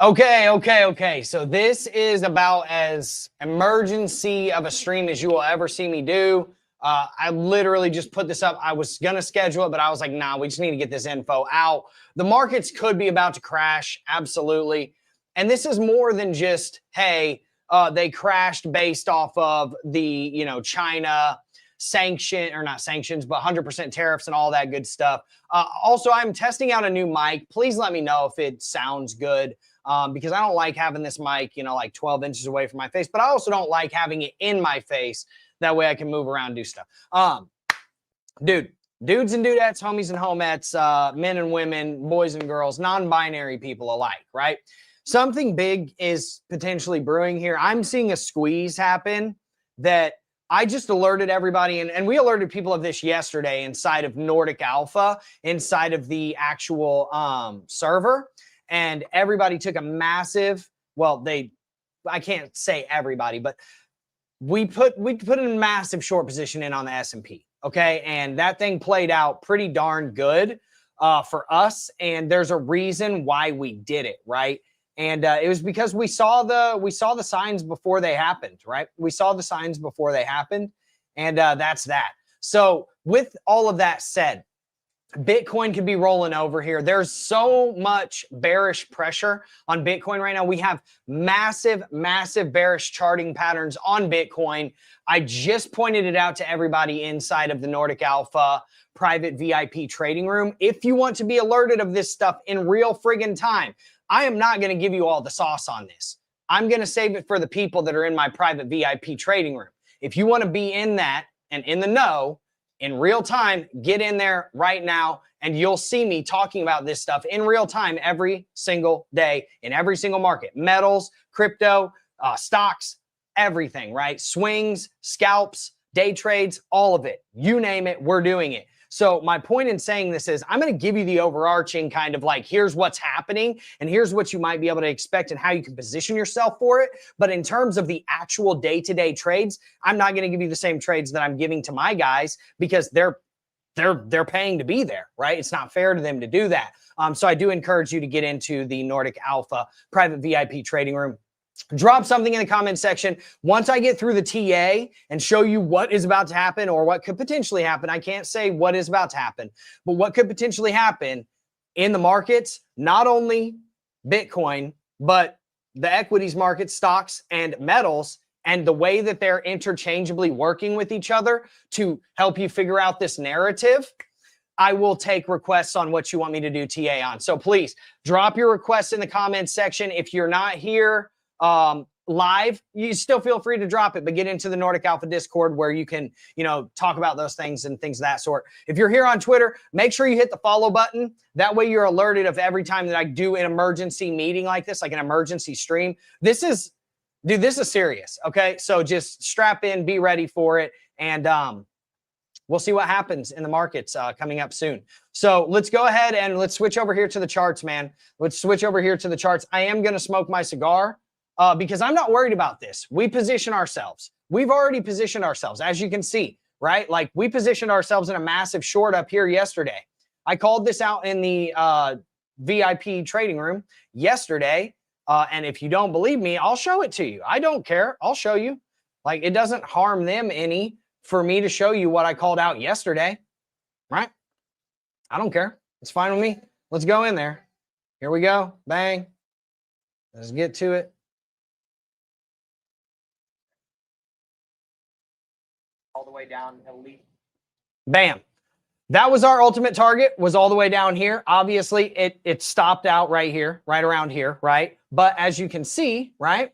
Okay. So this is about as emergency of a stream as you will ever see me do. I literally just put this up. I was going to schedule it, but I was like, nah, we just need to get this info out. The markets could be about to crash. Absolutely. And this is more than just, hey, they crashed based off of the, China sanction, or not sanctions, but 100% tariffs and all that good stuff. Also, I'm testing out a new mic. Please let me know if it sounds good. Because I don't like having this mic, like 12 inches away from my face, but I also don't like having it in my face. That way I can move around and do stuff. Dudes and dudettes, homies and homettes, men and women, boys and girls, non-binary people alike, right? Something big is potentially brewing here. I'm seeing a squeeze happen that I just alerted everybody, and we alerted people of this yesterday inside of NORDIC Alpha, inside of the actual server. And everybody took a massive, I can't say everybody, but we put in a massive short position in on the S&P, okay? And that thing played out pretty darn good for us, and there's a reason why we did it, right? And it was because we saw the signs before they happened, right? We saw the signs before they happened, and that's that. So with all of that said, Bitcoin could be rolling over here. There's so much bearish pressure on Bitcoin right now. We have massive bearish charting patterns on Bitcoin. I just pointed it out to everybody inside of the NORDIC Alpha private VIP trading room. If you want to be alerted of this stuff in real friggin' time, I am not going to give you all the sauce on this. I'm going to save it for the people that are in my private VIP trading room. If you want to be in that and in the know, in real time, get in there right now, and you'll see me talking about this stuff in real time every single day in every single market. Metals, crypto, stocks, everything, right? Swings, scalps, day trades, all of it. You name it, we're doing it. So my point in saying this is I'm going to give you the overarching kind of like, here's what's happening and here's what you might be able to expect and how you can position yourself for it. But in terms of the actual day-to-day trades, I'm not going to give you the same trades that I'm giving to my guys because they're paying to be there, right? It's not fair to them to do that. So I do encourage you to get into the NORDIC Alpha private VIP trading room. Drop something in the comment section. Once I get through the TA and show you what is about to happen or what could potentially happen, I can't say what is about to happen, but what could potentially happen in the markets, not only Bitcoin, but the equities market, stocks and metals, and the way that they're interchangeably working with each other to help you figure out this narrative. I will take requests on what you want me to do TA on. So please drop your requests in the comments section. If you're not here live, you still feel free to drop it, but get into the NORDIC Alpha Discord where you can, talk about those things and things of that sort. If you're here on Twitter, make sure you hit the follow button. That way you're alerted of every time that I do an emergency meeting like this, like an emergency stream. This is serious. Okay. So just strap in, be ready for it. And, we'll see what happens in the markets coming up soon. So let's go ahead and let's switch over here to the charts, man. Let's switch over here to the charts. I am going to smoke my cigar. Because I'm not worried about this. We position ourselves. We've already positioned ourselves, as you can see, right? Like we positioned ourselves in a massive short up here yesterday. I called this out in the VIP trading room yesterday. And if you don't believe me, I'll show it to you. I don't care. I'll show you. Like it doesn't harm them any for me to show you what I called out yesterday, right? I don't care. It's fine with me. Let's go in there. Here we go. Bang. Let's get to it. All the way down elite. Bam. That was our ultimate target, was all the way down here. Obviously, it stopped out right here, right around here, right? But as you can see, right?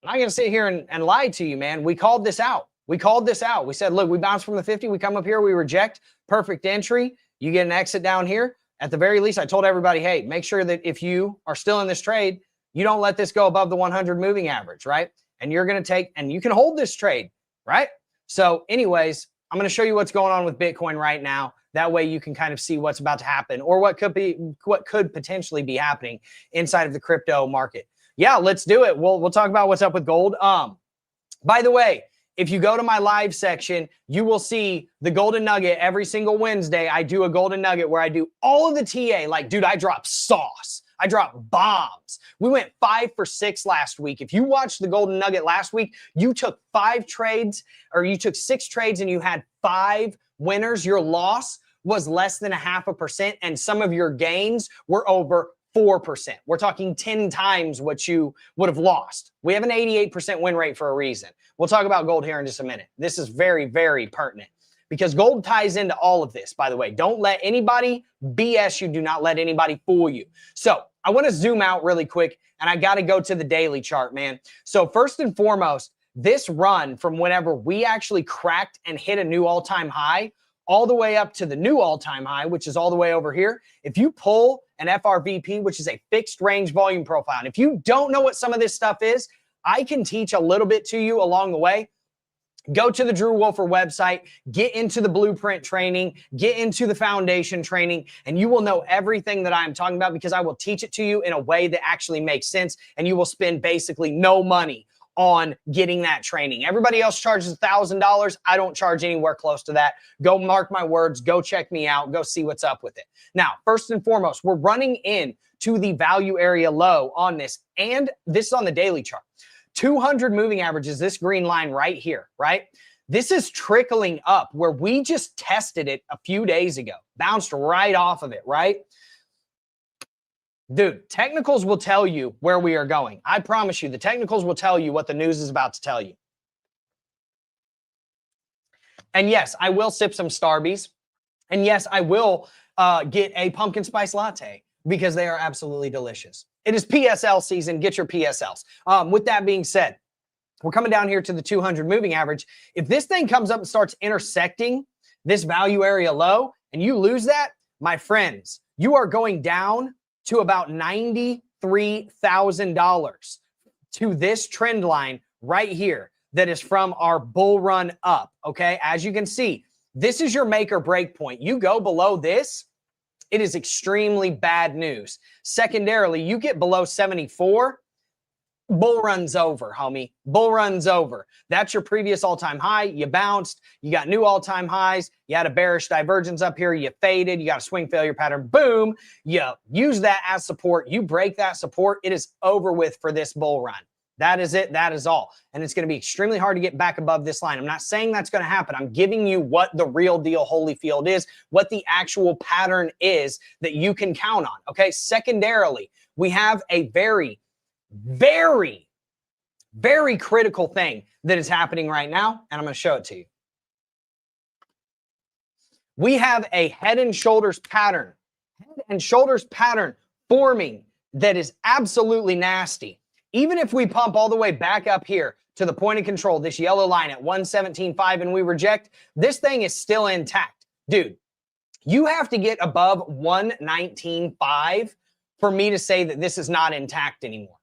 I'm not going to sit here and lie to you, man. We called this out. We called this out. We said, look, we bounce from the 50. We come up here. We reject. Perfect entry. You get an exit down here. At the very least, I told everybody, hey, make sure that if you are still in this trade, you don't let this go above the 100 moving average, right? And you're going to take, and you can hold this trade. Right? So anyways, I'm going to show you what's going on with Bitcoin right now. That way you can kind of see what's about to happen or what could potentially be happening inside of the crypto market. Yeah, let's do it. We'll talk about what's up with gold. By the way, if you go to my live section, you will see the golden nugget every single Wednesday. I do a golden nugget where I do all of the TA. Like, dude, I drop sauce. I dropped bombs. We went 5 for 6 last week. If you watched the Golden Nugget last week, you took 5 trades, or you took 6 trades and you had 5 winners. Your loss was less than 0.5%, and some of your gains were over 4%. We're talking 10 times what you would have lost. We have an 88% win rate for a reason. We'll talk about gold here in just a minute. This is very, very pertinent because gold ties into all of this, by the way. Don't let anybody BS you. Do not let anybody fool you. So I want to zoom out really quick, and I got to go to the daily chart, man. So first and foremost, this run from whenever we actually cracked and hit a new all-time high all the way up to the new all-time high, which is all the way over here. If you pull an FRVP, which is a fixed range volume profile, and if you don't know what some of this stuff is, I can teach a little bit to you along the way. Go to the Drew Wolfer website, get into the blueprint training, get into the foundation training, and you will know everything that I'm talking about because I will teach it to you in a way that actually makes sense, and you will spend basically no money on getting that training. Everybody else charges $1,000. I don't charge anywhere close to that. Go mark my words. Go check me out. Go see what's up with it. Now, first and foremost, we're running in to the value area low on this, and this is on the daily chart. 200 moving averages, this green line right here, right? This is trickling up where we just tested it a few days ago, bounced right off of it, right? Dude, technicals will tell you where we are going. I promise you, the technicals will tell you what the news is about to tell you. And yes, I will sip some Starbies. And yes, I will get a pumpkin spice latte because they are absolutely delicious. It is PSL season. Get your PSLs. With that being said, we're coming down here to the 200 moving average. If this thing comes up and starts intersecting this value area low and you lose that, my friends, you are going down to about $93,000 to this trend line right here that is from our bull run up, okay? As you can see, this is your make or break point. You go below this, it is extremely bad news. Secondarily, you get below 74, bull run's over, homie. Bull run's over. That's your previous all-time high. You bounced. You got new all-time highs. You had a bearish divergence up here. You faded. You got a swing failure pattern. Boom. You use that as support. You break that support. It is over with for this bull run. That is it. That is all. And it's going to be extremely hard to get back above this line. I'm not saying that's going to happen. I'm giving you what the real deal Holyfield is, what the actual pattern is that you can count on. Okay. Secondarily, we have a very, very critical thing that is happening right now, and I'm going to show it to you. We have a head and shoulders pattern forming that is absolutely nasty. Even if we pump all the way back up here to the point of control, this yellow line at 117.5, and we reject, this thing is still intact. Dude, you have to get above 119.5 for me to say that this is not intact anymore.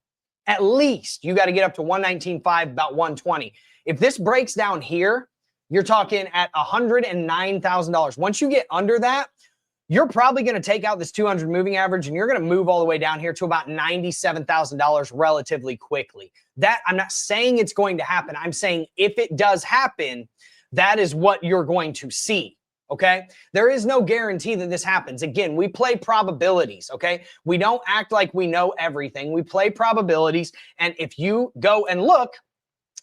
At least you got to get up to 119.5, about 120. If this breaks down here, you're talking at $109,000. Once you get under that, you're probably going to take out this 200 moving average and you're going to move all the way down here to about $97,000 relatively quickly. That, I'm not saying it's going to happen. I'm saying if it does happen, that is what you're going to see. Okay. There is no guarantee that this happens. Again, we play probabilities. Okay. We don't act like we know everything. We play probabilities. And if you go and look,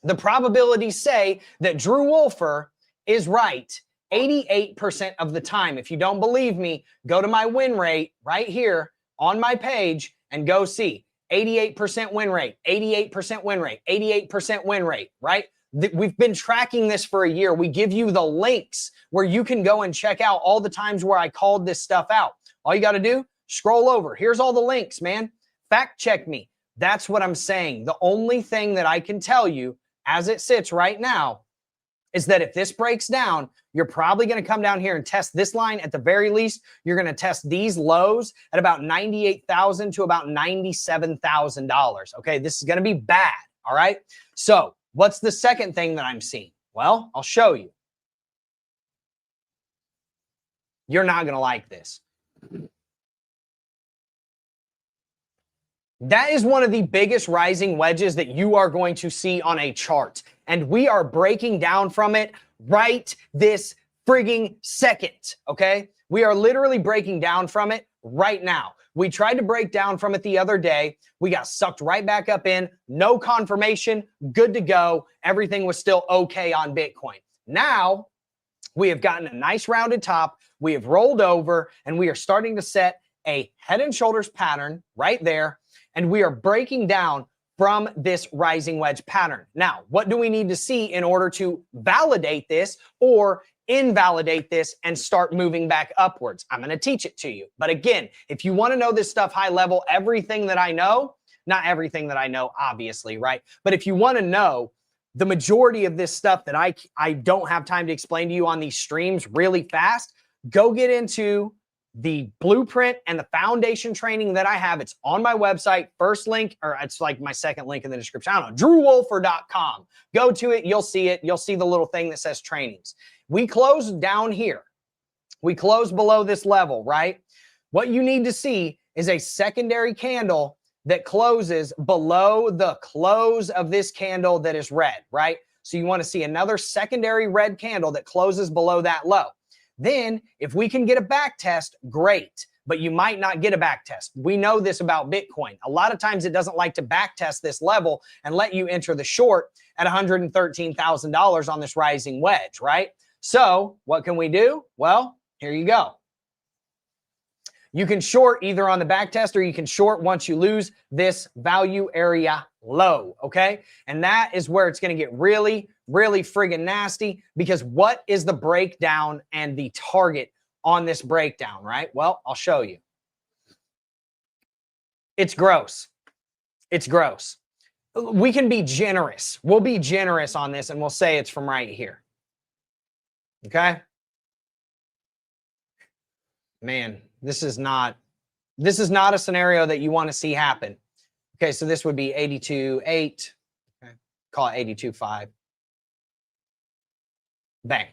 the probabilities say that Drew Wolfer is right 88% of the time. If you don't believe me, go to my win rate right here on my page and go see 88% win rate, 88% win rate, 88% win rate, right? We've been tracking this for a year. We give you the links where you can go and check out all the times where I called this stuff out. All you got to do, scroll over. Here's all the links, man. Fact check me. That's what I'm saying. The only thing that I can tell you as it sits right now is that if this breaks down, you're probably going to come down here and test this line. At the very least, you're going to test these lows at about $98,000 to about $97,000. Okay, this is going to be bad. All right. So what's the second thing that I'm seeing? Well, I'll show you. You're not going to like this. That is one of the biggest rising wedges that you are going to see on a chart. And we are breaking down from it right this frigging second, okay? We are literally breaking down from it right now. We tried to break down from it the other day. We got sucked right back up in, no confirmation, good to go. Everything was still okay on Bitcoin. Now, we have gotten a nice rounded top. We have rolled over and we are starting to set a head and shoulders pattern right there. And we are breaking down from this rising wedge pattern. Now, what do we need to see in order to validate this or invalidate this and start moving back upwards? I'm going to teach it to you. But again, if you want to know this stuff high level, everything that I know, not everything that I know, obviously, right? But if you want to know the majority of this stuff that I don't have time to explain to you on these streams really fast, go get into the blueprint and the foundation training that I have. It's on my website, first link, or it's like my second link in the description. I don't know, drewwolfer.com. Go to it. You'll see it. You'll see the little thing that says trainings. We close down here. We close below this level, right? What you need to see is a secondary candle that closes below the close of this candle that is red, right? So you want to see another secondary red candle that closes below that low. Then if we can get a back test, great, but you might not get a back test. We know this about Bitcoin. A lot of times it doesn't like to back test this level and let you enter the short at $113,000 on this rising wedge, right? So what can we do? Well, here you go. You can short either on the back test or you can short once you lose this value area low, okay? And that is where it's going to get really, really friggin' nasty, because what is the breakdown and the target on this breakdown, right? Well, I'll show you. It's gross. It's gross. We can be generous. We'll be generous on this and we'll say it's from right here. Okay? Man, this is not a scenario that you want to see happen. Okay, so this would be 82.8. Okay, call it 82.5. Bang.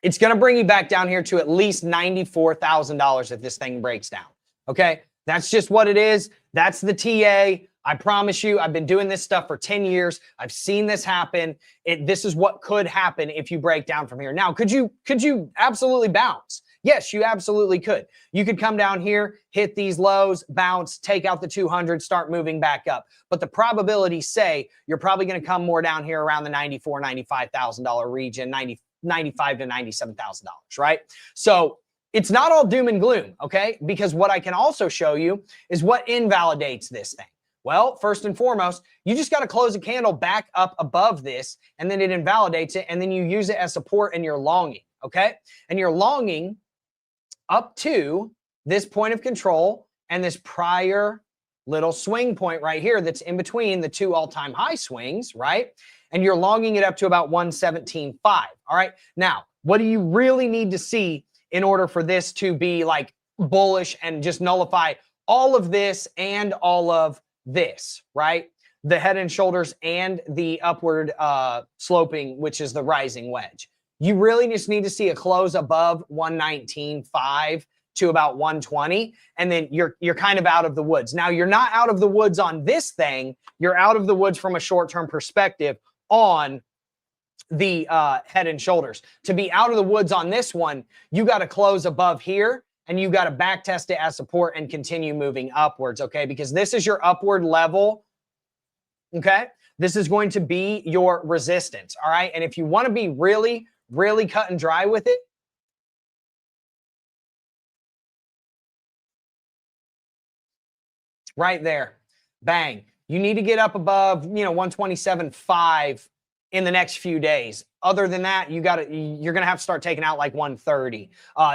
It's going to bring you back down here to at least $94,000 if this thing breaks down. Okay, that's just what it is. That's the TA. I promise you, I've been doing this stuff for 10 years. I've seen this happen. This is what could happen if you break down from here. Now, could you absolutely bounce? Yes, you absolutely could. You could come down here, hit these lows, bounce, take out the 200, start moving back up. But the probabilities say you're probably going to come more down here around the $94,000, $95,000 region, $95,000 to $97,000, right? So it's not all doom and gloom, okay? Because what I can also show you is what invalidates this thing. Well, first and foremost, you just got to close a candle back up above this, and then it invalidates it, and then you use it as support and you're longing, okay? And you're longing up to this point of control and this prior little swing point right here that's in between the two all-time high swings, right? And you're longing it up to about 117.5, all right? Now, what do you really need to see in order for this to be like bullish and just nullify all of this and all of this, right? The head and shoulders and the upward sloping, which is the rising wedge. You really just need to see a close above 119.5 to about 120, and then you're kind of out of the woods. Now, you're not out of the woods on this thing. You're out of the woods from a short-term perspective on the head and shoulders. To be out of the woods on this one, you got to close above here, and you got to back test it as support and continue moving upwards, okay? Because this is your upward level, okay? This is going to be your resistance, all right? And if you want to be really, really cut and dry with it, right there, bang. You need to get up above, 127.5 in the next few days. Other than that, you're going to have to start taking out like 130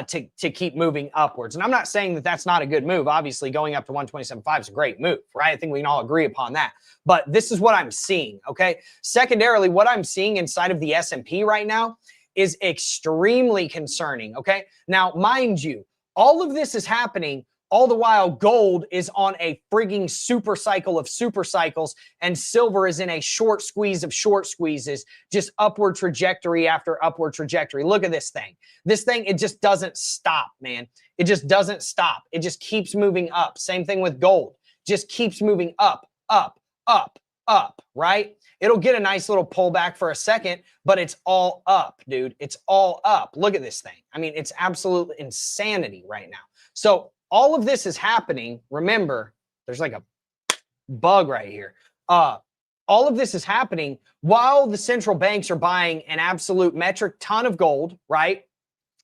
to keep moving upwards. And I'm not saying that that's not a good move. Obviously, going up to 127.5 is a great move, right? I think we can all agree upon that. But this is what I'm seeing, okay? Secondarily, what I'm seeing inside of the S&P right now is extremely concerning, okay? Now, mind you, all of this is happening all the while gold is on a frigging super cycle of super cycles, and silver is in a short squeeze of short squeezes, just upward trajectory after upward trajectory. Look at this thing. This thing, it just doesn't stop, man. It just doesn't stop. It just keeps moving up. Same thing with gold. Just keeps moving up, up, up, up, right? It'll get a nice little pullback for a second, but it's all up, dude. It's all up. Look at this thing. I mean, it's absolute insanity right now. So all of this is happening. Remember, there's like a bug right here. All of this is happening while the central banks are buying an absolute metric ton of gold, right?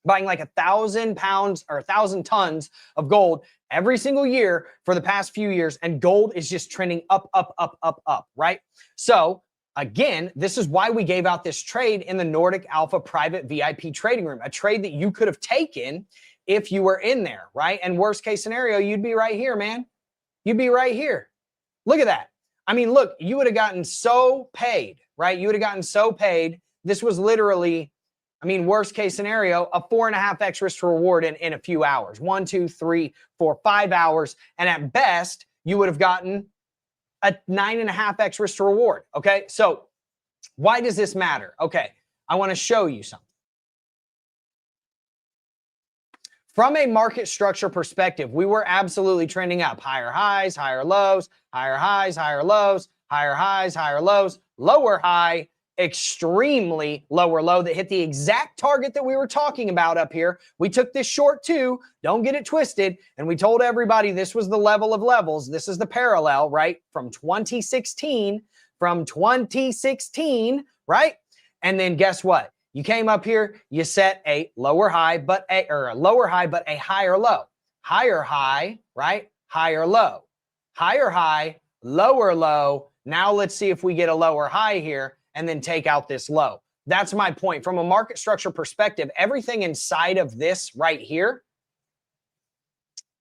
Buying like 1,000 pounds or 1,000 tons of gold every single year for the past few years. And gold is just trending up, up, up, up, up, right? So again, this is why we gave out this trade in the Nordic Alpha private VIP trading room, a trade that you could have taken if you were in there, right? And worst case scenario, you'd be right here, man. You'd be right here. Look at that. I mean, look, you would have gotten so paid, right? You would have gotten so paid. This was literally, I mean, worst case scenario, a 4.5x risk to reward in a few hours. 1, 2, 3, 4, 5 hours. And at best, you would have gotten a 9.5x risk to reward. Okay. So why does this matter? Okay. I want to show you something. From a market structure perspective, we were absolutely trending up. Higher highs, higher lows, higher highs, higher lows, higher highs, higher lows, lower high, extremely lower low that hit the exact target that we were talking about up here. We took this short too, don't get it twisted, and we told everybody this was the level of levels. This is the parallel, right? From 2016, right? And then guess what? You came up here, you set a lower high, but a higher low. Higher high, right? Higher low. Higher high, lower low. Now let's see if we get a lower high here and then take out this low. That's my point. From a market structure perspective, everything inside of this right here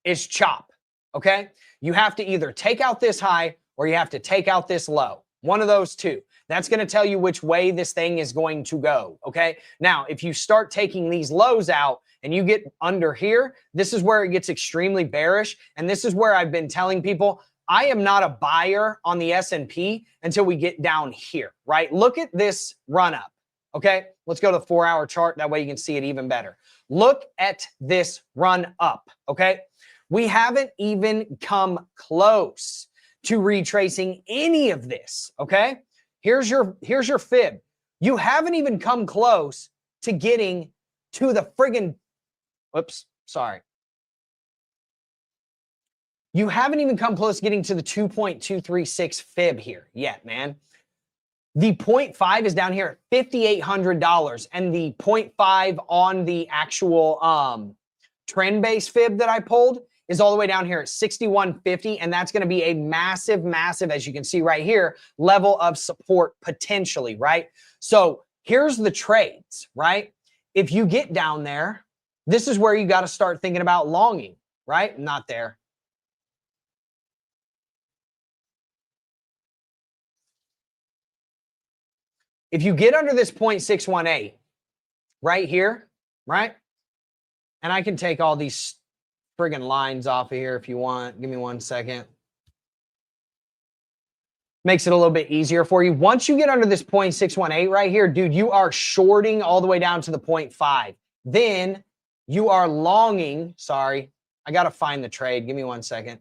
is chop, okay? You have to either take out this high or you have to take out this low. One of those two. That's going to tell you which way this thing is going to go, okay? Now, if you start taking these lows out and you get under here, this is where it gets extremely bearish. And this is where I've been telling people, I am not a buyer on the S&P until we get down here, right? Look at this run up, okay? Let's go to the 4-hour chart. That way you can see it even better. Look at this run up, okay? We haven't even come close to retracing any of this, okay? Here's your fib. You haven't even come close to getting to the friggin', whoops, sorry. You haven't even come close to getting to the 2.236 fib here yet, man. The 0.5 is down here at $5,800, and the 0.5 on the actual trend-based fib that I pulled is all the way down here at 6150, and that's going to be a massive, massive, as you can see right here, level of support potentially, right? So here's the trades, right? If you get down there, this is where you got to start thinking about longing, right? Not there. If you get under this 0.618 right here, right? And I can take all these friggin' lines off of here if you want. Give me 1 second. Makes it a little bit easier for you. Once you get under this 0.618 right here, dude, you are shorting all the way down to the 0.5. Then you are longing. Sorry, I got to find the trade. Give me 1 second.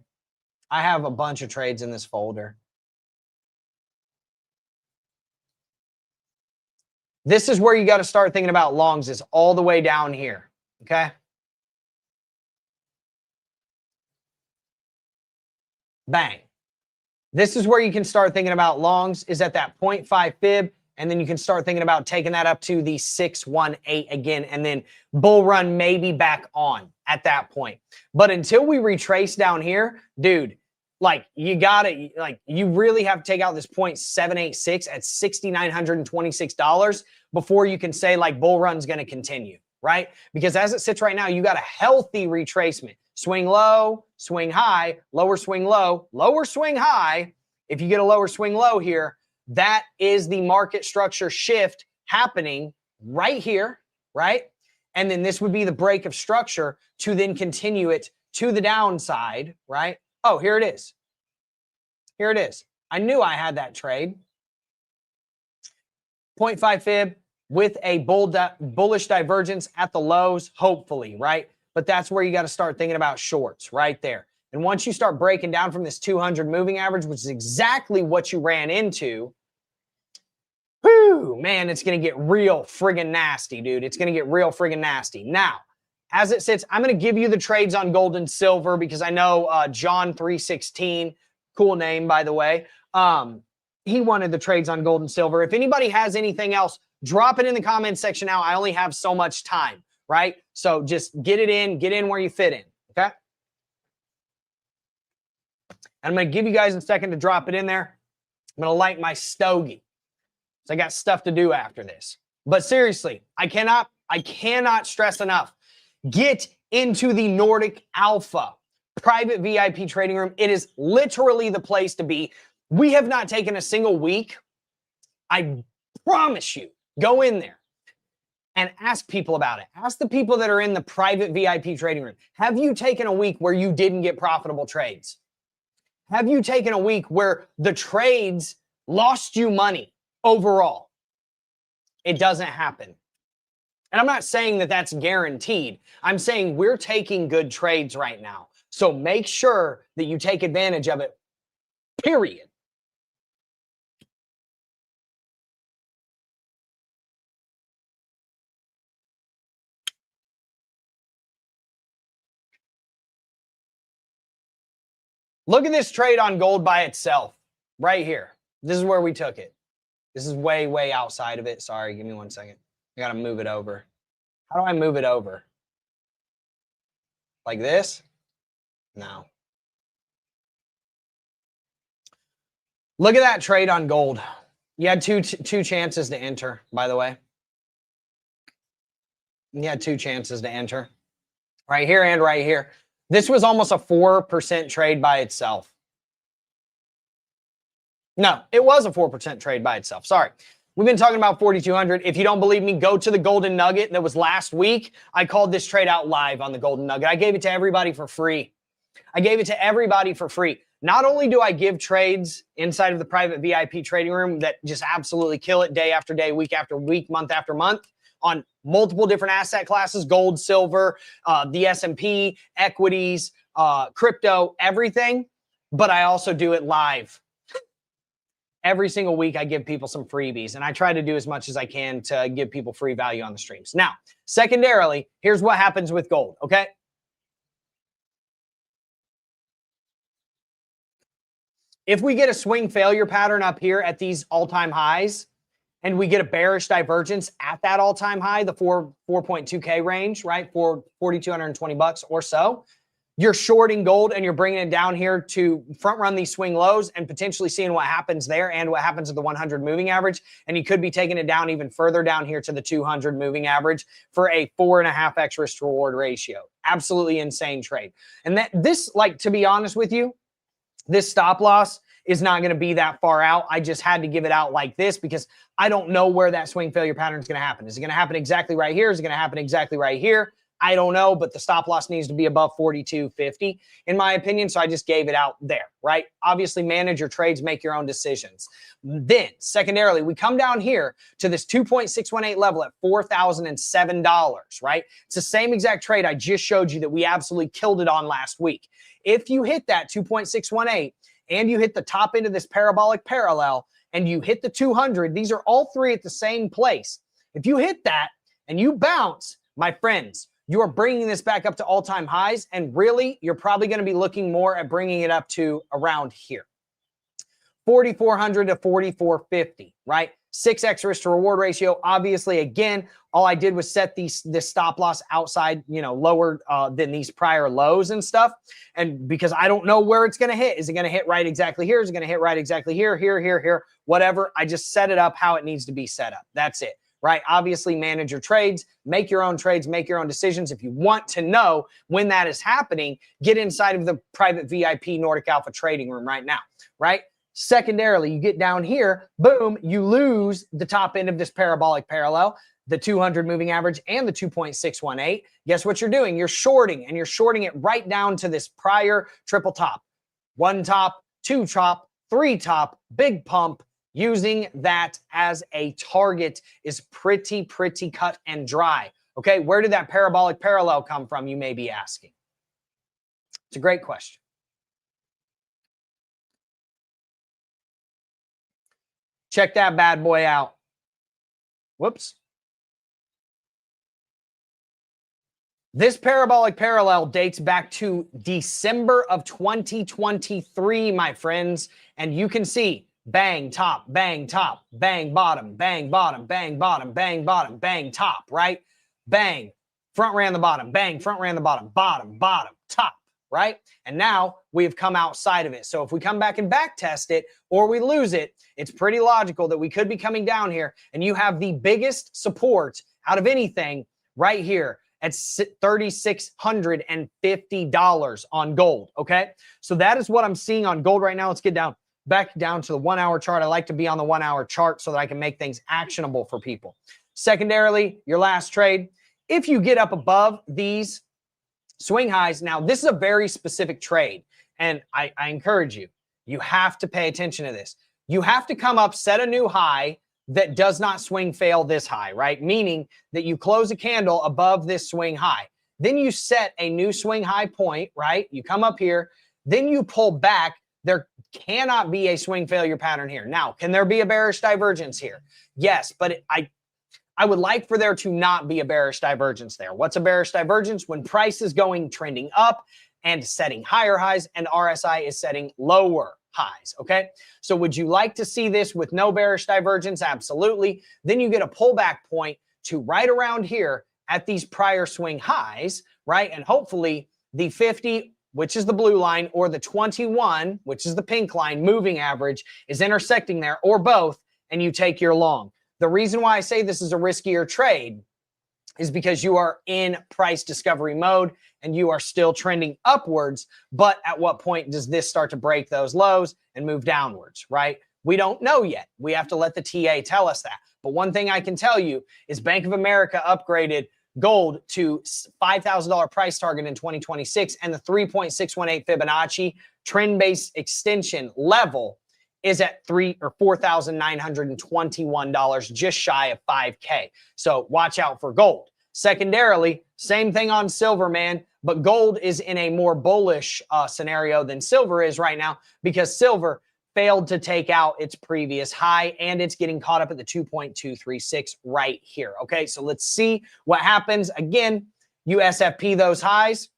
I have a bunch of trades in this folder. This is where you got to start thinking about longs, is all the way down here, okay? Bang. This is where you can start thinking about longs, is at that 0.5 fib, and then you can start thinking about taking that up to the 618 again, and then bull run maybe back on at that point. But until we retrace down here, dude, like you gotta, like you really have to take out this 0.786 at $6,926 before you can say like bull run's gonna continue, right? Because as it sits right now, you got a healthy retracement. Swing low, swing high, lower swing low, lower swing high. If you get a lower swing low here, that is the market structure shift happening right here, right? And then this would be the break of structure to then continue it to the downside, right? Oh, here it is. Here it is. I knew I had that trade. 0.5 fib with a bullish divergence at the lows, hopefully, right? But that's where you got to start thinking about shorts right there. And once you start breaking down from this 200 moving average, which is exactly what you ran into, whoo, man, it's going to get real friggin' nasty, dude. It's going to get real friggin' nasty. Now, as it sits, I'm going to give you the trades on gold and silver because I know John 316, cool name, by the way. He wanted the trades on gold and silver. If anybody has anything else, drop it in the comments section now. I only have so much time, right? So just get in where you fit in, okay? And I'm going to give you guys a second to drop it in there. I'm going to light my stogie. So I got stuff to do after this. But seriously, I cannot stress enough. Get into the Nordic Alpha private VIP trading room. It is literally the place to be. We have not taken a single week. I promise you, go in there and ask people about it. Ask the people that are in the private VIP trading room. Have you taken a week where you didn't get profitable trades? Have you taken a week where the trades lost you money overall? It doesn't happen. And I'm not saying that that's guaranteed. I'm saying we're taking good trades right now. So make sure that you take advantage of it, period. Look at this trade on gold by itself right here. This is where we took it. This is way, way outside of it. Sorry, give me 1 second. I got to move it over. How do I move it over? Like this? No. Look at that trade on gold. You had two chances to enter, by the way. You had 2 chances to enter. Right here and right here. This was almost a 4% trade by itself. No, it was a 4% trade by itself. Sorry. We've been talking about 4,200. If you don't believe me, go to the Golden Nugget that was last week. I called this trade out live on the Golden Nugget. I gave it to everybody for free. I gave it to everybody for free. Not only do I give trades inside of the private VIP trading room that just absolutely kill it day after day, week after week, month after month on multiple different asset classes, gold, silver, the S&P, equities, crypto, everything, but I also do it live. Every single week, I give people some freebies, and I try to do as much as I can to give people free value on the streams. Now, secondarily, here's what happens with gold, okay? If we get a swing failure pattern up here at these all-time highs, and we get a bearish divergence at that all-time high, the 4.2K range, right, for $4,220 or so, you're shorting gold and you're bringing it down here to front run these swing lows and potentially seeing what happens there and what happens at the 100 moving average. And you could be taking it down even further down here to the 200 moving average for a 4.5x risk to reward ratio. Absolutely insane trade. And that this, like, to be honest with you, this stop loss is not going to be that far out. I just had to give it out like this because I don't know where that swing failure pattern is going to happen. Is it going to happen exactly right here? Is it going to happen exactly right here? I don't know, but the stop loss needs to be above 42.50 in my opinion. So I just gave it out there, right? Obviously manage your trades, make your own decisions. Then secondarily, we come down here to this 2.618 level at $4,007, right? It's the same exact trade I just showed you that we absolutely killed it on last week. If you hit that 2.618 and you hit the top end of this parabolic parallel and you hit the 200, these are all three at the same place. If you hit that and you bounce, my friends, you are bringing this back up to all-time highs, and really, you're probably going to be looking more at bringing it up to around here. 4,400 to 4,450, right? 6x risk to reward ratio. Obviously, again, all I did was set this stop loss outside, lower than these prior lows and stuff. And because I don't know where it's going to hit. Is it going to hit right exactly here? Is it going to hit right exactly here, here, whatever. I just set it up how it needs to be set up. That's it. Right? Obviously, manage your trades, make your own trades, make your own decisions. If you want to know when that is happening, get inside of the private VIP Nordic Alpha trading room right now, right? Secondarily, you get down here, boom, you lose the top end of this parabolic parallel, the 200 moving average and the 2.618. Guess what you're doing? You're shorting, and you're shorting it right down to this prior triple top. 1 top, 2 top, 3 top, big pump. Using that as a target is pretty cut and dry. Okay, where did that parabolic parallel come from, you may be asking? It's a great question. Check that bad boy out. Whoops. This parabolic parallel dates back to December of 2023, my friends. And you can see bang, top, bang, bottom, bang, bottom, bang, bottom, bang, bottom, bang, top, right? Bang, front ran the bottom, bang, front ran the bottom, bottom, bottom, top, right? And now we've come outside of it. So if we come back and back test it or we lose it, it's pretty logical that we could be coming down here and you have the biggest support out of anything right here at $3,650 on gold, okay? So that is what I'm seeing on gold right now. Let's get back down to the 1 hour chart. I like to be on the 1 hour chart so that I can make things actionable for people. Secondarily, your last trade, if you get up above these swing highs, now this is a very specific trade, and I encourage you, you have to pay attention to this. You have to come up, set a new high that does not swing fail this high, right? Meaning that you close a candle above this swing high. Then you set a new swing high point, right? You come up here, then you pull back. There cannot be a swing failure pattern here. Now, can there be a bearish divergence here? Yes, but I would like for there to not be a bearish divergence there. What's a bearish divergence? When price is trending up and setting higher highs and RSI is setting lower highs, okay? So would you like to see this with no bearish divergence? Absolutely. Then you get a pullback point to right around here at these prior swing highs, right? And hopefully the 50, which is the blue line, or the 21, which is the pink line, moving average is intersecting there, or both, and you take your long. The reason why I say this is a riskier trade is because you are in price discovery mode and you are still trending upwards. But at what point does this start to break those lows and move downwards, right? We don't know yet. We have to let the TA tell us that. But one thing I can tell you is Bank of America upgraded gold to $5,000 price target in 2026, and the 3.618 Fibonacci trend-based extension level is at $4,921, just shy of 5K. So watch out for gold. Secondarily, same thing on silver, man, but gold is in a more bullish scenario than silver is right now, because silver failed to take out its previous high and it's getting caught up at the 2.236 right here. Okay, so let's see what happens. Again, you SFP those highs.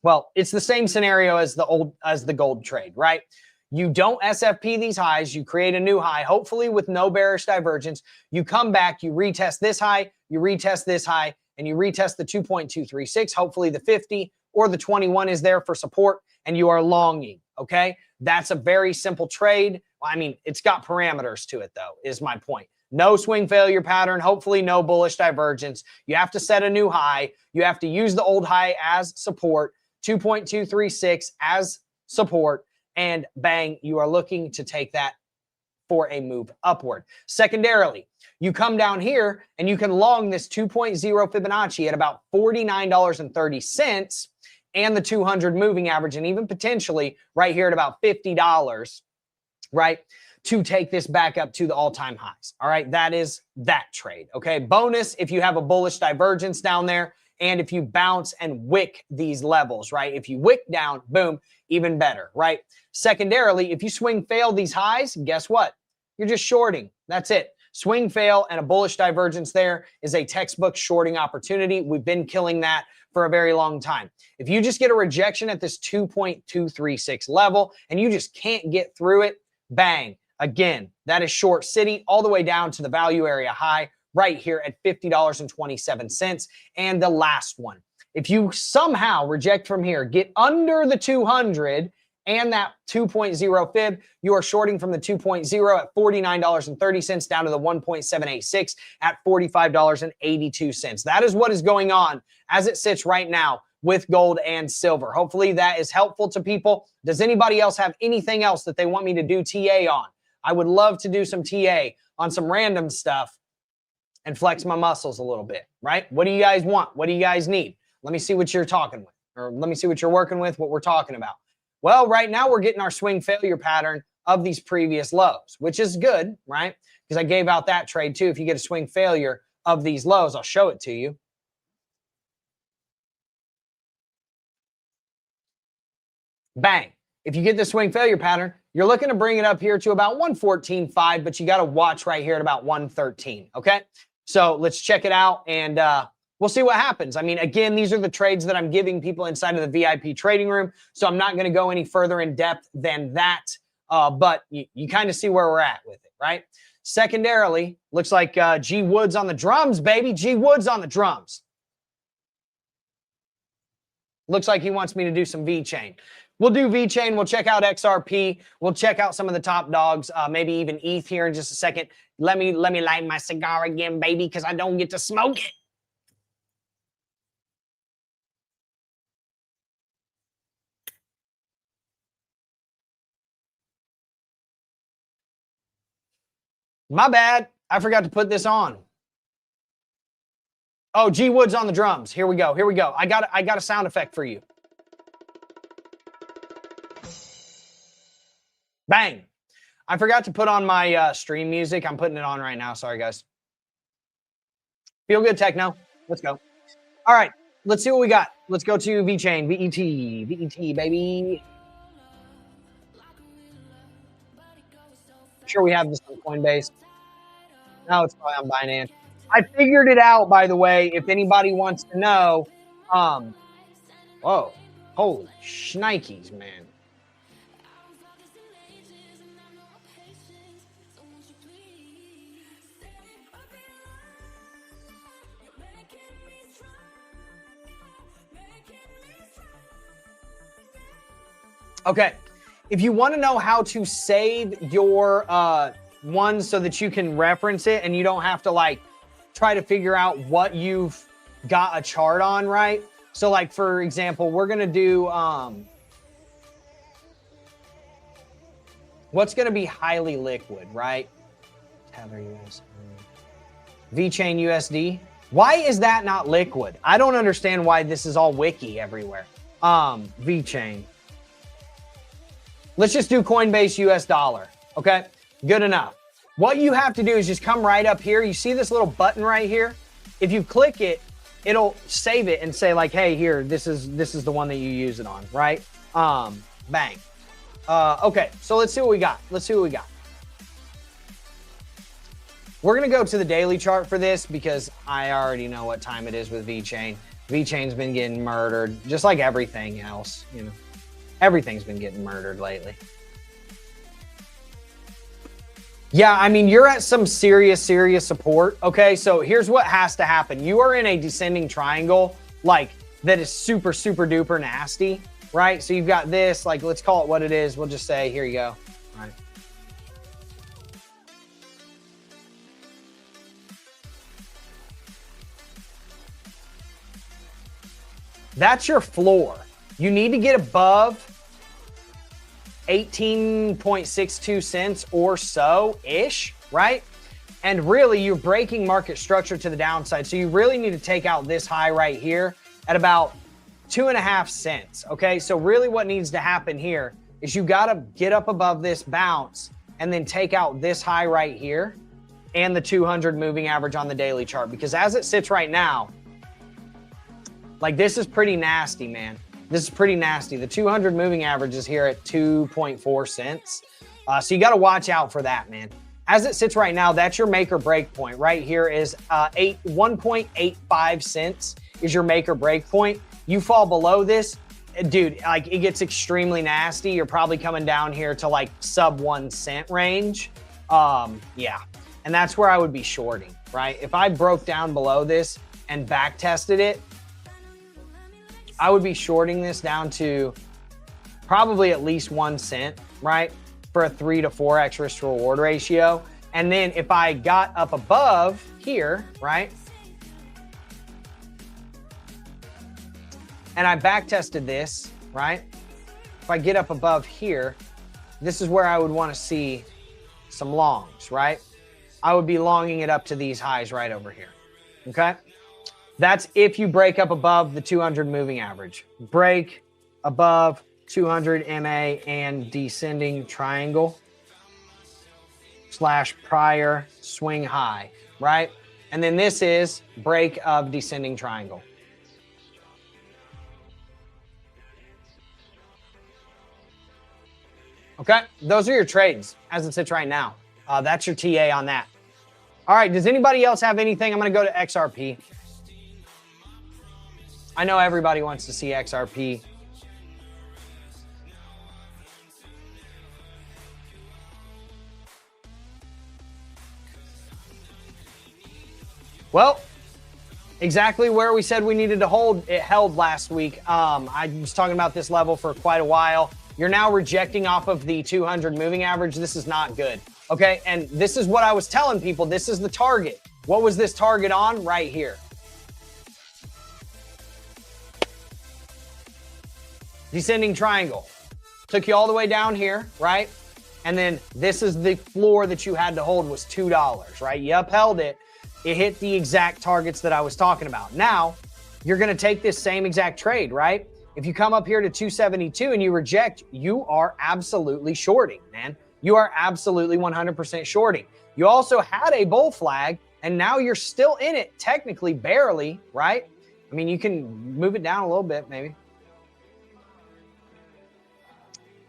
Well, it's the same scenario as the gold trade, right? You don't SFP these highs, you create a new high, hopefully with no bearish divergence. You come back, you retest this high, you retest this high, and you retest the 2.236. Hopefully the 50 or the 21 is there for support, and you are longing, okay? That's a very simple trade. I mean, it's got parameters to it, though, is my point. No swing failure pattern, hopefully no bullish divergence. You have to set a new high. You have to use the old high as support, 2.236 as support, and bang, you are looking to take that for a move upward. Secondarily, you come down here and you can long this 2.0 Fibonacci at about $49.30 and the 200 moving average, and even potentially right here at about $50, right, to take this back up to the all-time highs. All right, that is that trade. Okay, bonus if you have a bullish divergence down there, and if you bounce and wick these levels, right? If you wick down, boom, even better, right? Secondarily, if you swing fail these highs, guess what? You're just shorting. That's it. Swing fail and a bullish divergence there is a textbook shorting opportunity. We've been killing that for a very long time. If you just get a rejection at this 2.236 level and you just can't get through it, bang. Again, that is short city all the way down to the value area high right here at $50.27. And the last one, if you somehow reject from here, get under the 200 and that 2.0 fib, you are shorting from the 2.0 at $49.30 down to the 1.786 at $45.82. That is what is going on as it sits right now with gold and silver. Hopefully that is helpful to people. Does anybody else have anything else that they want me to do TA on? I would love to do some TA on some random stuff and flex my muscles a little bit, right? What do you guys want? What do you guys need? Let me see what you're talking with, or let me see what you're working with, what we're talking about. Well, right now we're getting our swing failure pattern of these previous lows, which is good, right? Because I gave out that trade too. If you get a swing failure of these lows, I'll show it to you. Bang. If you get the swing failure pattern, you're looking to bring it up here to about 114.5, but you got to watch right here at about 113, okay? So let's check it out and we'll see what happens. I mean, again, these are the trades that I'm giving people inside of the VIP trading room, so I'm not going to go any further in depth than that, but you kind of see where we're at with it, right? Secondarily, looks like G Woods on the drums, baby. G Woods on the drums. Looks like he wants me to do some V-Chain. We'll do V-Chain. We'll check out XRP. We'll check out some of the top dogs, maybe even ETH here in just a second. Let me light my cigar again, baby, because I don't get to smoke it. My bad. I forgot to put this on. Oh, G Woods on the drums. Here we go. Here we go. I got a sound effect for you. Bang. I forgot to put on my stream music. I'm putting it on right now. Sorry, guys. Feel good, techno. Let's go. All right. Let's see what we got. Let's go to VeChain. VET, baby. Sure we have this on Coinbase. No, it's probably on Binance. I figured it out, by the way, if anybody wants to know. Whoa. Holy shnikes, man. Okay, if you want to know how to save your one so that you can reference it and you don't have to like try to figure out what you've got a chart on, right? So like, for example, we're going to do what's going to be highly liquid, right? Tether USD. VeChain USD. Why is that not liquid? I don't understand why this is all wiki everywhere. VeChain. Let's just do Coinbase US dollar. Okay, good enough. What you have to do is just come right up here. You see this little button right here? If you click it, it'll save it and say like, hey, here, this is the one that you use it on, right? Bang. Okay, so let's see what we got. Let's see what we got. We're gonna go to the daily chart for this because I already know what time it is with VeChain. VeChain's been getting murdered, just like everything else, you know. Everything's been getting murdered lately. Yeah, I mean, you're at some serious support. Okay, so here's what has to happen. You are in a descending triangle, like, that is super duper nasty, right? So you've got this, like, let's call it what it is. We'll just say, here you go, right? That's your floor. You need to get above 18.62 cents or so-ish, right? And really, you're breaking market structure to the downside. So you really need to take out this high right here at about 2.5 cents, okay? So really what needs to happen here is you gotta get up above this bounce and then take out this high right here and the 200 moving average on the daily chart. Because as it sits right now, like, this is pretty nasty, man. This is pretty nasty. The 200 moving average is here at 2.4 cents. So you got to watch out for that, man. As it sits right now, that's your make or break point. Right here is 1.85 cents is your make or break point. You fall below this, dude, like, it gets extremely nasty. You're probably coming down here to like sub 1 cent range. Yeah, and that's where I would be shorting, right? If I broke down below this and back tested it, I would be shorting this down to probably at least 1 cent, right? For a 3 to 4x risk to reward ratio. And then if I got up above here, right? And I back tested this, right? If I get up above here, this is where I would want to see some longs, right? I would be longing it up to these highs right over here, okay? That's if you break up above the 200 moving average. Break above 200 MA and descending triangle / prior swing high, right? And then this is break of descending triangle. Okay, those are your trades as it sits right now. That's your TA on that. All right, does anybody else have anything? I'm gonna go to XRP. I know everybody wants to see XRP. Well, exactly where we said we needed to hold, it held last week. I was talking about this level for quite a while. You're now rejecting off of the 200 moving average. This is not good. Okay, and this is what I was telling people. This is the target. What was this target on? Right here. Descending triangle. Took you all the way down here, right? And then this is the floor that you had to hold was $2, right? You upheld it. It hit the exact targets that I was talking about. Now, you're going to take this same exact trade, right? If you come up here to 272 and you reject, you are absolutely shorting, man. You are absolutely 100% shorting. You also had a bull flag, and now you're still in it, technically, barely, right? I mean, you can move it down a little bit, maybe.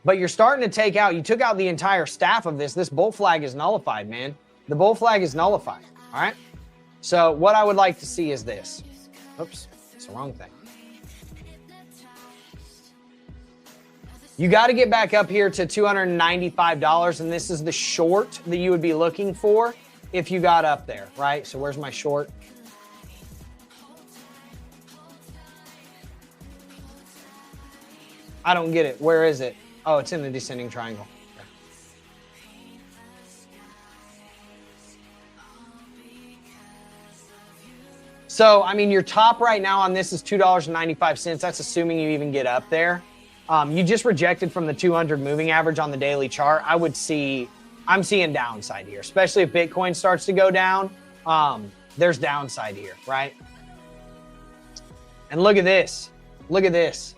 But you're starting to take out, you took out the entire staff of this. This bull flag is nullified, man. The bull flag is nullified, all right? So what I would like to see is this. Oops, it's the wrong thing. You got to get back up here to $295, and this is the short that you would be looking for if you got up there, right? So where's my short? I don't get it. Where is it? Oh, it's in the descending triangle. Okay. So, I mean, your top right now on this is $2.95. That's assuming you even get up there. You just rejected from the 200 moving average on the daily chart. I'm seeing downside here, especially if Bitcoin starts to go down. There's downside here, right? And look at this. Look at this.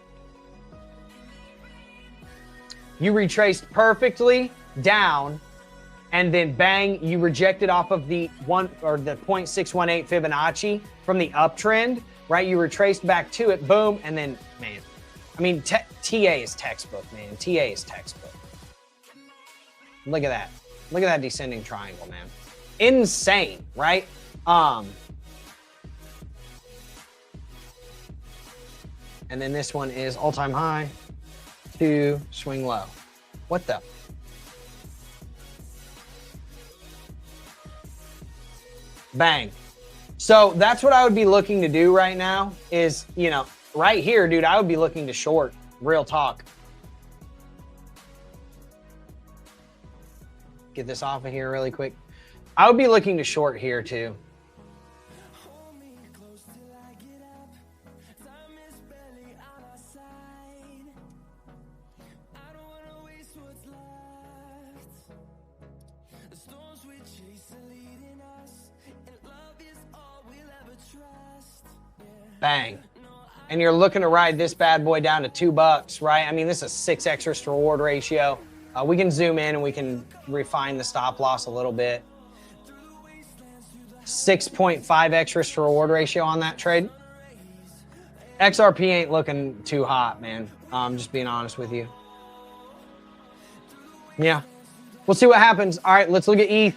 You retraced perfectly down, and then bang, you rejected off of the 0.618 Fibonacci from the uptrend, right? You retraced back to it, boom, and then, man, I mean, TA is textbook, man. TA is textbook. Look at that. Look at that descending triangle, man. Insane, right? And then this one is all-time high to swing low. What the? Bang. So that's what I would be looking to do right now is, you know, right here, dude, I would be looking to short, real talk. Get this off of here really quick. I would be looking to short here too. Bang. And you're looking to ride this bad boy down to $2, right? I mean, this is 6x risk to reward ratio. We can zoom in and we can refine the stop loss a little bit. 6.5x risk to reward ratio on that trade. XRP ain't looking too hot, man. Just being honest with you. Yeah. We'll see what happens. All right, let's look at ETH.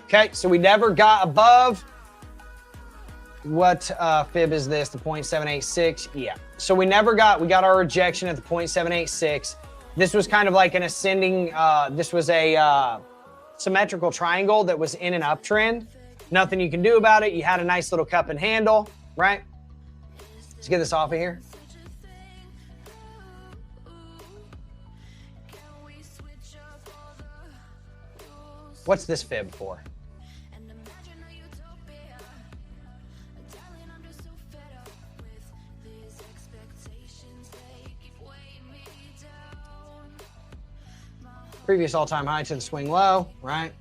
Okay, so we never got above, what fib is this, the 0.786? Yeah, so we got our rejection at the 0.786. This was kind of like an ascending, this was a symmetrical triangle that was in an uptrend. Nothing you can do about it. You had a nice little cup and handle, right? Let's get this off of here. What's this fib for? Previous all-time high to the swing low, right?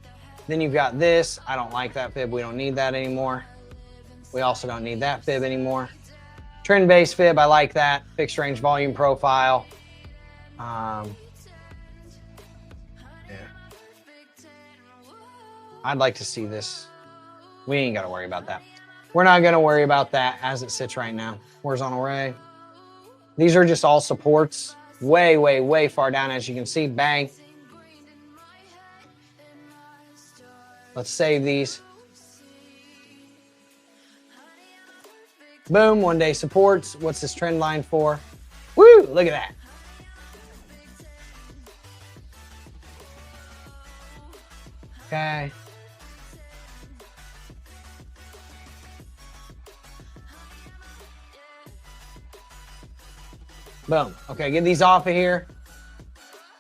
Then you've got this. I don't like that fib. We don't need that anymore. We also don't need that fib anymore. Trend-based fib, I like that. Fixed range volume profile. Yeah. I'd like to see this. We ain't got to worry about that. We're not going to worry about that as it sits right now. Horizontal ray. These are just all supports way, way, way far down. As you can see, bang. Let's save these. Boom, 1 day supports. What's this trend line for? Woo, look at that. Okay. Boom. Okay, get these off of here.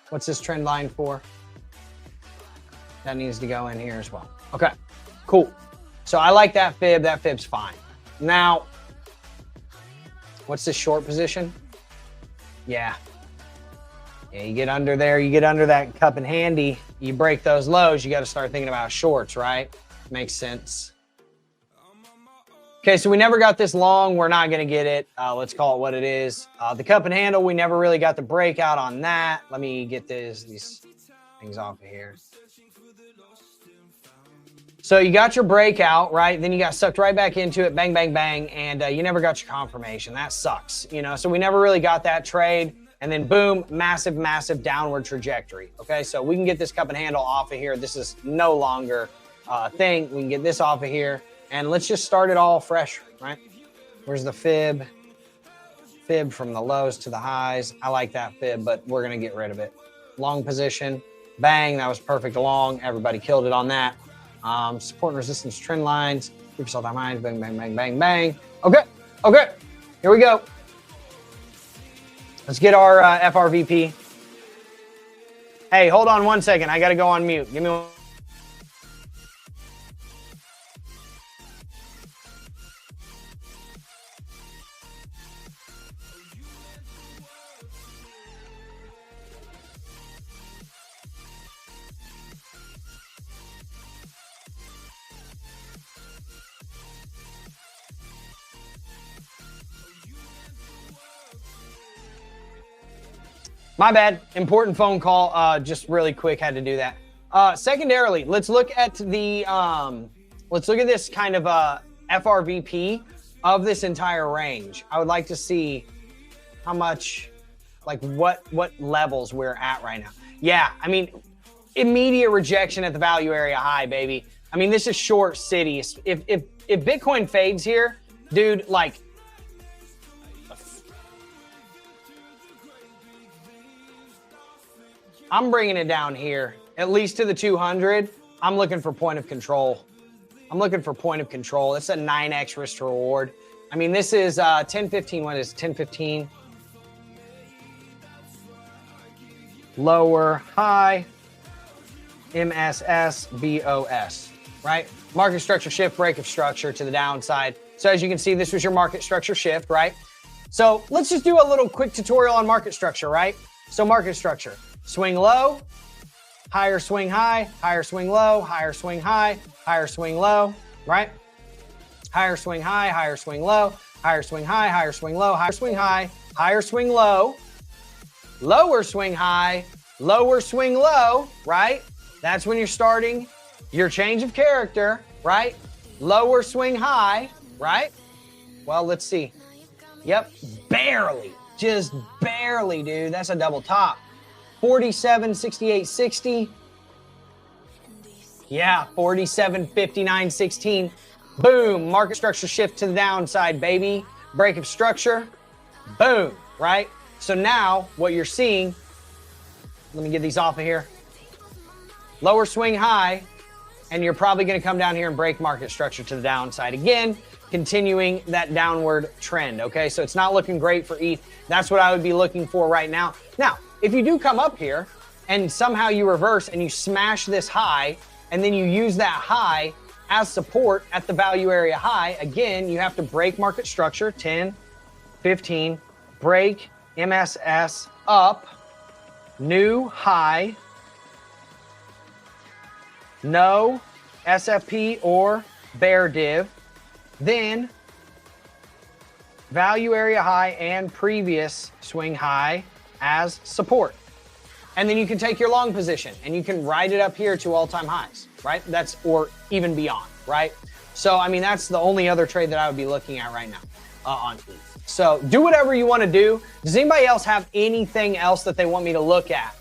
What's this trend line for? That needs to go in here as well. Okay, cool. So I like that fib. That fib's fine. Now, what's this short position? Yeah. Yeah, you get under there, you get under that cup and handy, you break those lows, you got to start thinking about shorts, right? Makes sense. Okay, so we never got this long. We're not going to get it. Let's call it what it is. The cup and handle, we never really got the breakout on that. Let me get these things off of here. So you got your breakout, right? Then you got sucked right back into it, bang, bang, bang, and you never got your confirmation. That sucks, you know? So we never really got that trade. And then boom, massive, massive downward trajectory. Okay, so we can get this cup and handle off of here. This is no longer a thing. We can get this off of here. And let's just start it all fresh, right? Where's the fib? Fib from the lows to the highs. I like that fib, but we're going to get rid of it. Long position. Bang, that was perfect long. Everybody killed it on that. Support and resistance trend lines. Previous all-time highs. Bang, bang, bang, bang, bang. Okay, okay. Here we go. Let's get our FRVP. Hey, hold on 1 second. I got to go on mute. Give me one. My bad. Important phone call. Just really quick, had to do that. Secondarily, let's look at the this kind of FRVP of this entire range. I would like to see how much, like what levels we're at right now. Yeah, I mean, immediate rejection at the value area high, baby. I mean, this is short cities. If Bitcoin fades here, dude, like, I'm bringing it down here, at least to the 200. I'm looking for point of control. I'm looking for point of control. It's a 9x risk to reward. I mean, this is 1015. What is 1015? Lower high, MSS, BOS, right? Market structure shift, break of structure to the downside. So as you can see, this was your market structure shift, right? So let's just do a little quick tutorial on market structure, right? So market structure. Swing low, higher swing high, higher swing low, higher swing high, higher swing low, right? Higher swing high, higher swing low, higher swing high, higher swing low, higher swing high, higher swing low, lower swing high, lower swing low, right? That's when you're starting your change of character, right? Lower swing high, right? Well, let's see. Yep, barely, just barely, dude. That's a double top. 47, 68, 60. Yeah, 47, 59, 16. Boom, market structure shift to the downside, baby. Break of structure, boom, right? So now what you're seeing, let me get these off of here. Lower swing high, and you're probably gonna come down here and break market structure to the downside again, continuing that downward trend, okay? So it's not looking great for ETH. That's what I would be looking for right now. Now, if you do come up here and somehow you reverse and you smash this high and then you use that high as support at the value area high, again, you have to break market structure, 10, 15, break MSS up, new high, no SFP or bear div, then value area high and previous swing high as support. And then you can take your long position and you can ride it up here to all-time highs, right? That's, or even beyond, right? So, I mean, that's the only other trade that I would be looking at right now on ETH. So do whatever you want to do. Does anybody else have anything else that they want me to look at?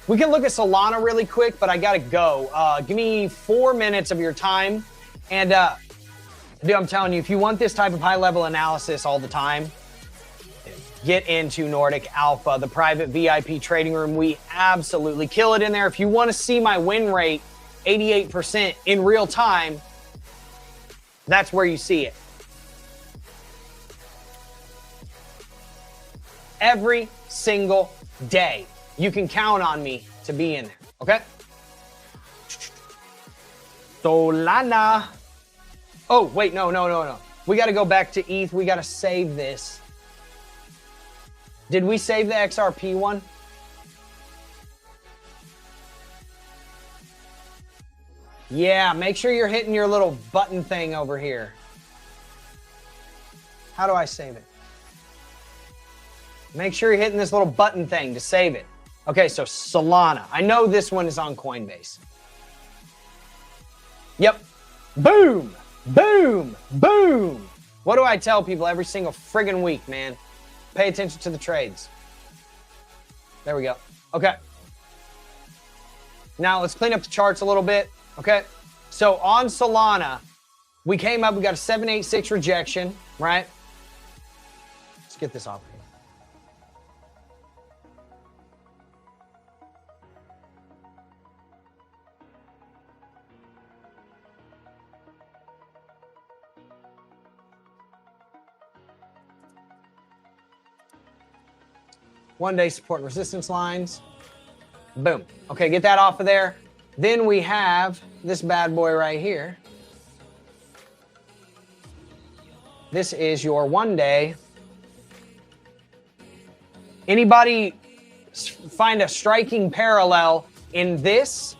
We can look at Solana really quick, but I got to go. Give me 4 minutes of your time. And dude, I'm telling you, if you want this type of high-level analysis all the time, get into Nordic Alpha, the private VIP trading room. We absolutely kill it in there. If you want to see my win rate, 88% in real time, that's where you see it. Every single day, you can count on me to be in there, okay? Solana. Oh, wait, no. We got to go back to ETH. We got to save this. Did we save the XRP one? Yeah, make sure you're hitting your little button thing over here. How do I save it? Make sure you're hitting this little button thing to save it. Okay, so Solana. I know this one is on Coinbase. Yep. Boom, boom, boom. What do I tell people every single friggin' week, man? Pay attention to the trades. There we go. Okay. Now let's clean up the charts a little bit. Okay. So on Solana, we came up, we got a 786 rejection, right? Let's get this off. One-day support and resistance lines. Boom. Okay, get that off of there. Then we have this bad boy right here. This is your 1 day. Anybody find a striking parallel in this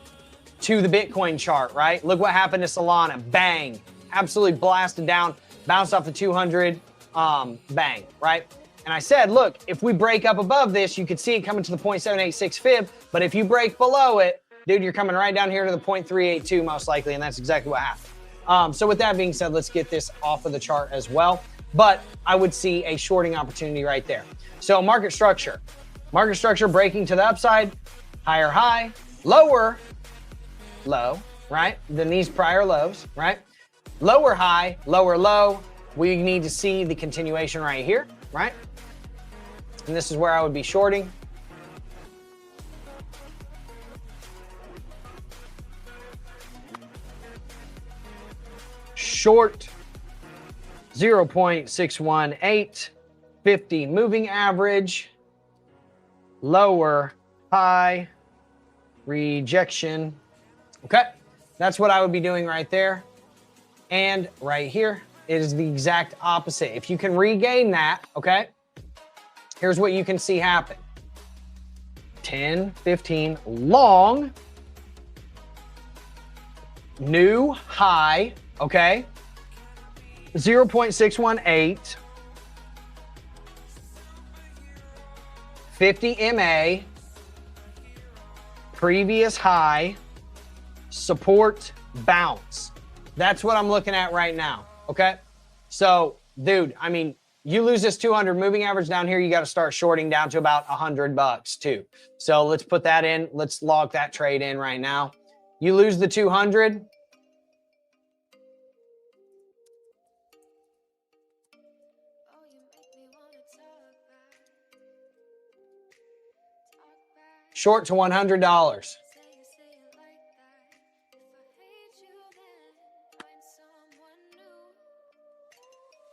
to the Bitcoin chart, right? Look what happened to Solana. Bang. Absolutely blasted down. Bounced off the 200. Bang, right? And I said, look, if we break up above this, you could see it coming to the 0.786 fib. But if you break below it, dude, you're coming right down here to the 0.382 most likely. And that's exactly what happened. So with that being said, let's get this off of the chart as well. But I would see a shorting opportunity right there. So market structure. Market structure breaking to the upside. Higher high. Lower low, right? Than these prior lows, right? Lower high. Lower low. We need to see the continuation right here, right? And this is where I would be shorting. Short 0.618, 50 moving average, lower high, rejection. Okay, that's what I would be doing right there. And right here, it is the exact opposite. If you can regain that, okay, here's what you can see happen. 10, 15, long, new high, okay, 0.618, 50 MA, previous high, support, bounce. That's what I'm looking at right now, okay? So, dude, I mean, you lose this 200 moving average down here, you got to start shorting down to about $100 too. So let's put that in. Let's log that trade in right now. You lose the 200. Short to $100.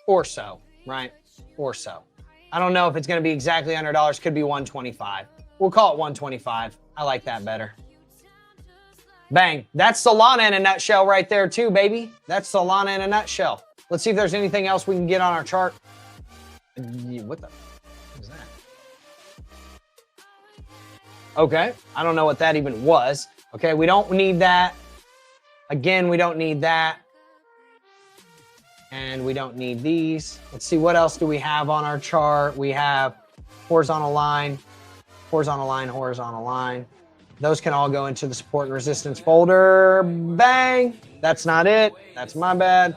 Or so, right? Or so. I don't know if it's going to be exactly $100. Could be 125. We'll call it 125. I like that better. Bang. That's Solana in a nutshell right there too, baby. That's Solana in a nutshell. Let's see if there's anything else we can get on our chart. What the is that? Okay. I don't know what that even was. Okay. We don't need that. Again, we don't need that. And we don't need these. Let's see, what else do we have on our chart? We have horizontal line, horizontal line, horizontal line. Those can all go into the support and resistance folder. Bang. That's not it. That's my bad.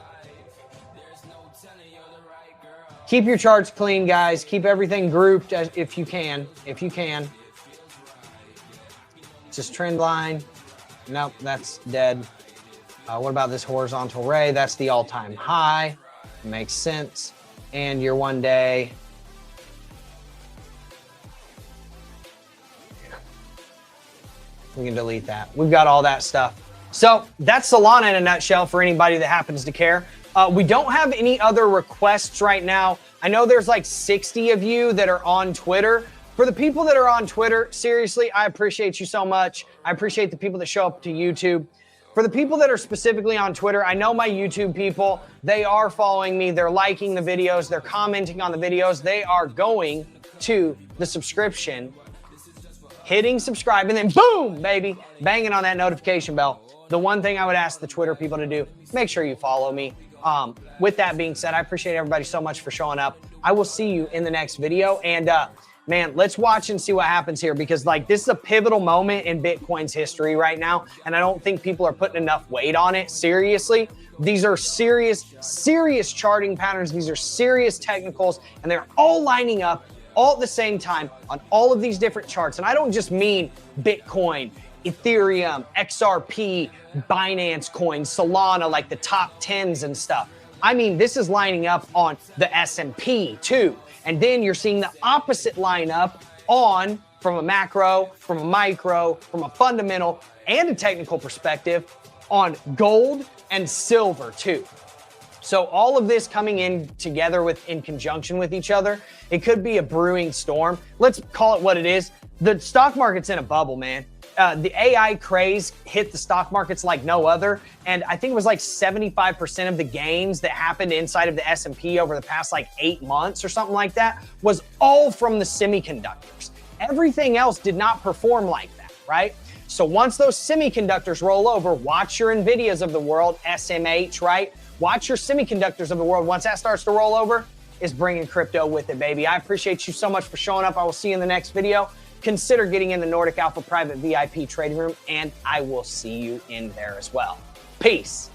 Keep your charts clean, guys. Keep everything grouped if you can. If you can. Just trend line. Nope, that's dead. What about this horizontal ray? That's the all-time high. Makes sense. And your 1 day. We can delete that. We've got all that stuff. So that's Solana in a nutshell for anybody that happens to care. We don't have any other requests right now. I know there's like 60 of you that are on Twitter. For the people that are on Twitter, seriously, I appreciate you so much. I appreciate the people that show up to YouTube. For the people that are specifically on Twitter, I know my YouTube people, they are following me. They're liking the videos. They're commenting on the videos. They are going to the subscription, hitting subscribe, and then boom, baby, banging on that notification bell. The one thing I would ask the Twitter people to do, make sure you follow me. With that being said, I appreciate everybody so much for showing up. I will see you in the next video. And man, let's watch and see what happens here, because like this is a pivotal moment in Bitcoin's history right now. And I don't think people are putting enough weight on it. Seriously, these are serious charting patterns. These are serious technicals, and they're all lining up all at the same time on all of these different charts. And I don't just mean Bitcoin, Ethereum, XRP, Binance Coin, Solana, like the top 10s and stuff. I mean, this is lining up on the S&P too. And then you're seeing the opposite lineup on, from a macro, from a micro, from a fundamental and a technical perspective, on gold and silver too. So all of this coming in together in conjunction with each other, it could be a brewing storm. Let's call it what it is. The stock market's in a bubble, man. The AI craze hit the stock markets like no other. And I think it was like 75% of the gains that happened inside of the S&P over the past like 8 months or something like that was all from the semiconductors. Everything else did not perform like that, right? So once those semiconductors roll over, watch your NVIDIAs of the world, SMH, right? Watch your semiconductors of the world. Once that starts to roll over, is bringing crypto with it, baby. I appreciate you so much for showing up. I will see you in the next video. Consider getting in the Nordic Alpha Private VIP trading room, and I will see you in there as well. Peace.